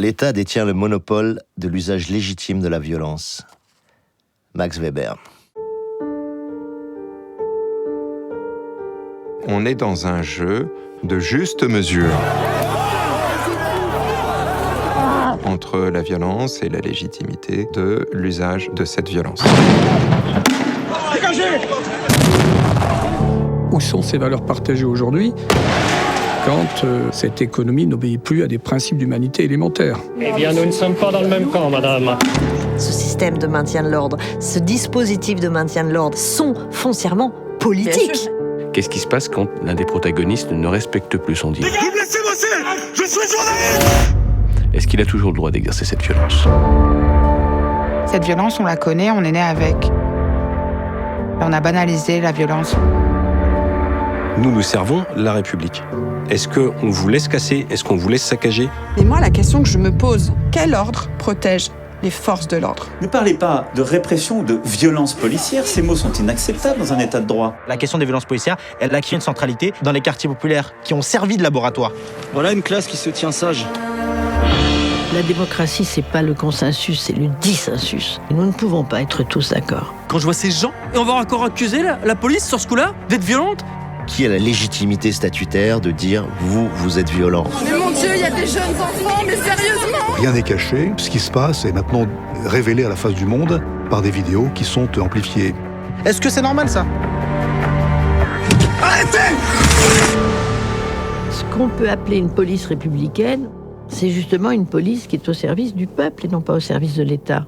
L'État détient le monopole de l'usage légitime de la violence. Max Weber. On est dans un jeu de juste mesure entre la violence et la légitimité de l'usage de cette violence. Dégagez ! Où sont ces valeurs partagées aujourd'hui quand cette économie n'obéit plus à des principes d'humanité élémentaires? Eh bien, nous ne sommes pas dans le même camp, madame. Ce système de maintien de l'ordre, ce dispositif de maintien de l'ordre sont foncièrement politiques. Qu'est-ce qui se passe quand l'un des protagonistes ne respecte plus son deal? Vous me laissez bosser! Je suis journaliste! Est-ce qu'il a toujours le droit d'exercer cette violence? Cette violence, on la connaît, on est né avec. On a banalisé la violence. Nous servons la République. Est-ce qu'on vous laisse casser? Est-ce qu'on vous laisse saccager? Mais moi, la question que je me pose, quel ordre protège les forces de l'ordre? Ne parlez pas de répression ou de violence policière, ces mots sont inacceptables dans un état de droit. La question des violences policières, elle acquiert une centralité dans les quartiers populaires qui ont servi de laboratoire. Voilà une classe qui se tient sage. La démocratie, c'est pas le consensus, c'est le dissensus. Nous ne pouvons pas être tous d'accord. Quand je vois ces gens, et on va encore accuser la police sur ce coup-là d'être violente? Qui a la légitimité statutaire de dire « vous êtes violent » ? Mais mon Dieu, il y a des jeunes enfants, mais sérieusement! Rien n'est caché. Ce qui se passe est maintenant révélé à la face du monde par des vidéos qui sont amplifiées. Est-ce que c'est normal, ça? Arrêtez! Ce qu'on peut appeler une police républicaine, c'est justement une police qui est au service du peuple et non pas au service de l'État.